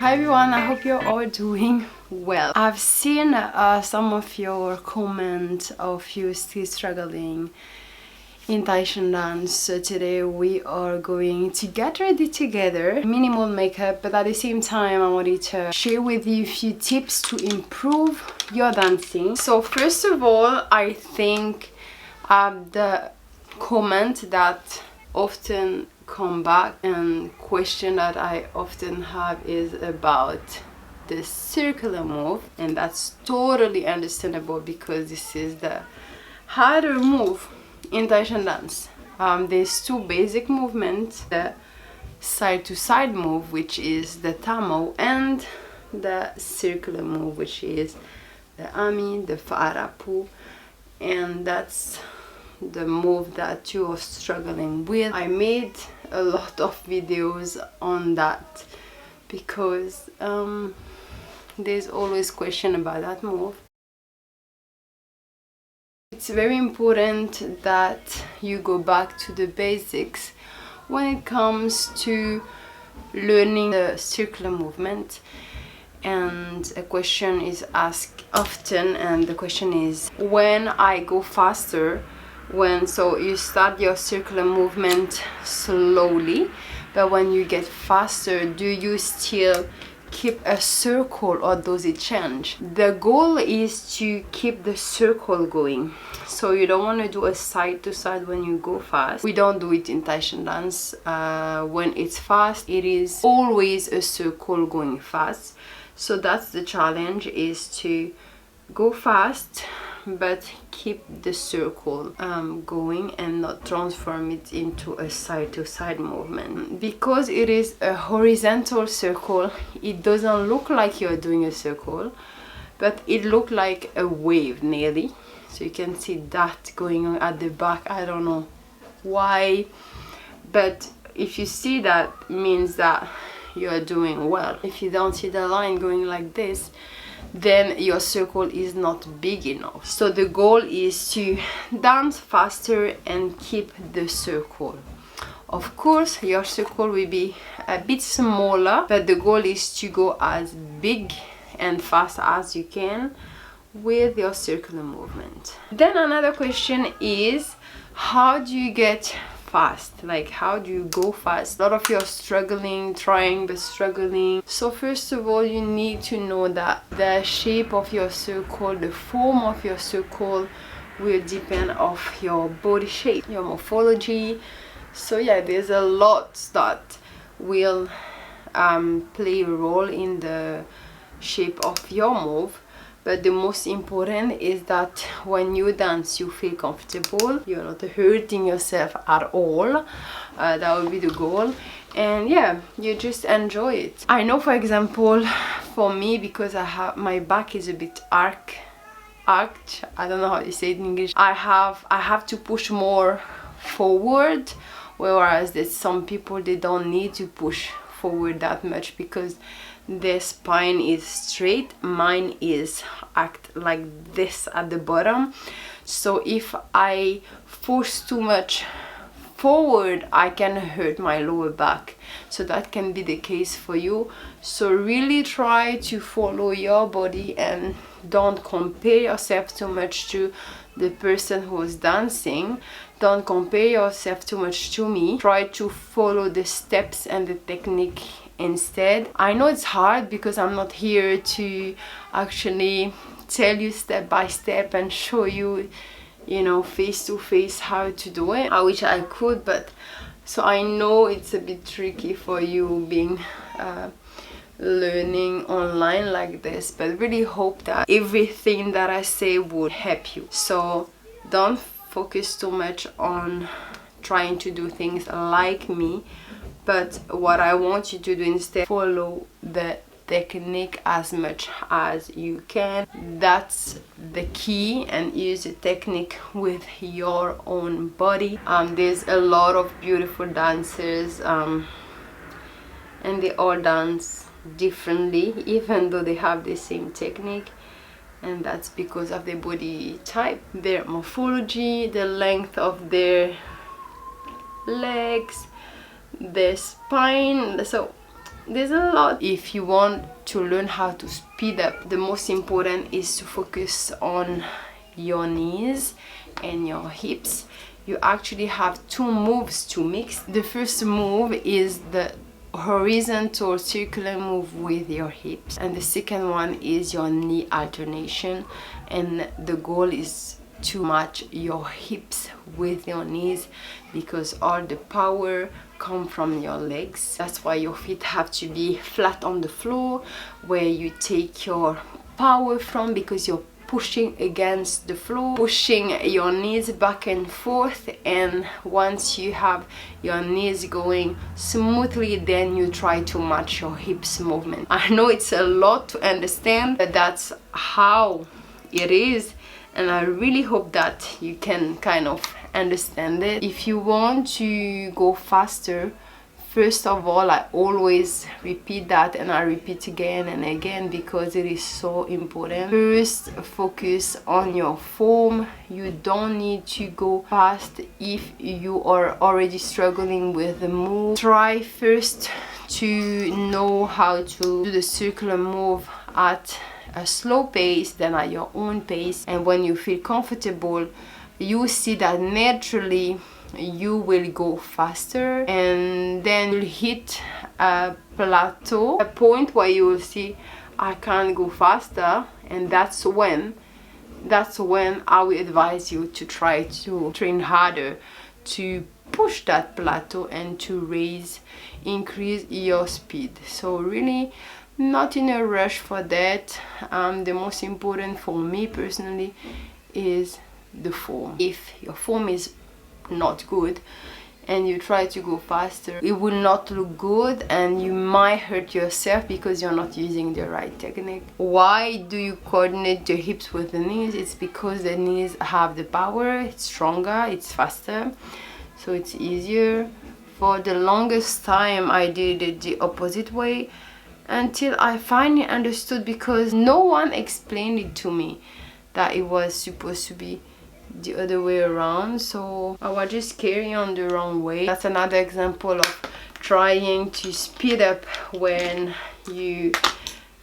Hi everyone, I hope you're all doing well. I've seen some of your comments of you still struggling in Tahitian dance. So today we are going to get ready together. Minimal makeup, but at the same time I wanted to share with you a few tips to improve your dancing. So first of all, I think the comment that often come back and question that I often have is about the circular move, and that's totally understandable because this is the harder move in Tahitian dance. There's two basic movements: the side to side move, which is the tamo, and the circular move, which is the ami, the farapu, and that's the move that you are struggling with. I made a lot of videos on that because there's always question about that move. It's very important that you go back to the basics when it comes to learning the circular movement. And a question is asked often, and the question is, when I go faster, so you start your circular movement slowly, but when you get faster, do you still keep a circle or does it change? The goal is to keep the circle going. So you don't want to do a side to side when you go fast. We don't do it in Tahitian dance. When it's fast, it is always a circle going fast. So that's the challenge, is to go fast but keep the circle going and not transform it into a side to side movement. Because it is a horizontal circle, it doesn't look like you're doing a circle, but it looks like a wave nearly. So you can see that going on at the back. I don't know why, but if you see that, means that you're doing well. If you don't see the line going like this, then your circle is not big enough. So the goal is to dance faster and keep the circle. Of course, your circle will be a bit smaller, but the goal is to go as big and fast as you can with your circular movement. Then another question is, how do you get fast? Like, how do you go fast? A lot of you are struggling, trying but struggling. So first of all, you need to know that the shape of your circle, the form of your circle, will depend on your body shape, your morphology. So yeah, there's a lot that will play a role in the shape of your move. But the most important is that when you dance, you feel comfortable, you're not hurting yourself at all. That would be the goal. And yeah, you just enjoy it. I know, for example, for me, because my back is a bit arched, I don't know how you say it in English. I have to push more forward, whereas there's some people, they don't need to push forward that much because their spine is straight. Mine is act like this at the bottom. So if I force too much forward, I can hurt my lower back. So that can be the case for you. So really try to follow your body and don't compare yourself too much to the person who's dancing. Don't compare yourself too much to me. Try to follow the steps and the technique instead. I know it's hard because I'm not here to actually tell you step by step and show you, face to face how to do it. I wish I could, but so I know it's a bit tricky for you being learning online like this, but really hope that everything that I say would help you. So don't focus too much on trying to do things like me, but what I want you to do instead, follow the technique as much as you can. That's the key, and use the technique with your own body. There's a lot of beautiful dancers and they all dance differently even though they have the same technique, and that's because of their body type, their morphology, the length of their legs, their spine. So there's a lot. If you want to learn how to speed up, the most important is to focus on your knees and your hips. You actually have two moves to mix. The first move is the horizontal circular move with your hips, and the second one is your knee alternation, and the goal is to match your hips with your knees because all the power come from your legs. That's why your feet have to be flat on the floor, where you take your power from, because you're pushing against the floor, pushing your knees back and forth. And once you have your knees going smoothly, then you try to match your hips movement. I know it's a lot to understand, but that's how it is, and I really hope that you can kind of understand it. If you want to go faster, first of all, I always repeat that, and I repeat again and again because it is so important. First, focus on your form. You don't need to go fast if you are already struggling with the move. Try first to know how to do the circular move at a slow pace, then at your own pace, and when you feel comfortable, you see that naturally you will go faster, and then you'll hit a plateau, a point where you will see I can't go faster, and that's when I will advise you to try to train harder to push that plateau and to increase your speed. So really not in a rush for that. The most important for me personally is the form. If your form is not good and you try to go faster, it will not look good and you might hurt yourself because you're not using the right technique. Why do you coordinate the hips with the knees? It's because the knees have the power, it's stronger, it's faster, so it's easier. For the longest time I did it the opposite way, until I finally understood, because no one explained it to me, that it was supposed to be the other way around. So I was just carrying on the wrong way. That's another example of trying to speed up when you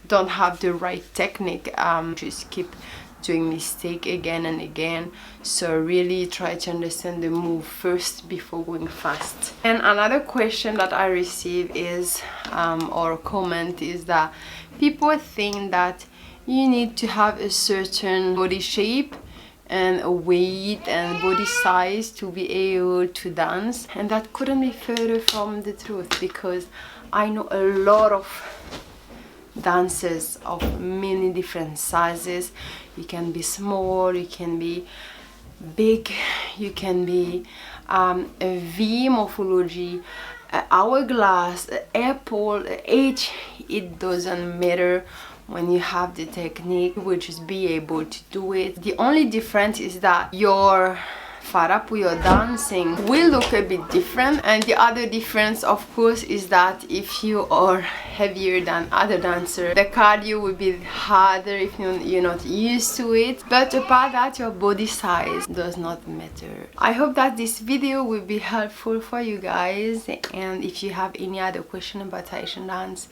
don't have the right technique. Just keep doing mistake again and again. So really try to understand the move first before going fast. And another question that I receive is or comment is that people think that you need to have a certain body shape and a weight and body size to be able to dance, and that couldn't be further from the truth, because I know a lot of dancers of many different sizes. You can be small, you can be big, you can be a V morphology, hourglass, apple, H, it doesn't matter. When you have the technique, you will just be able to do it. The only difference is that your farapu, your dancing, will look a bit different. And the other difference, of course, is that if you are heavier than other dancers, the cardio will be harder if you're not used to it. But apart that, your body size does not matter. I hope that this video will be helpful for you guys, and if you have any other question about Tahitian dance,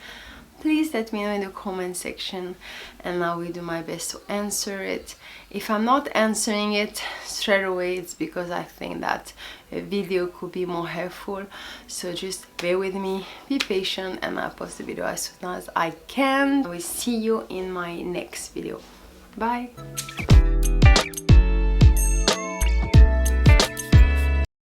please let me know in the comment section and I will do my best to answer it. If I'm not answering it straight away, it's because I think that a video could be more helpful. So just bear with me, be patient, and I'll post the video as soon as I can. I will see you in my next video. Bye!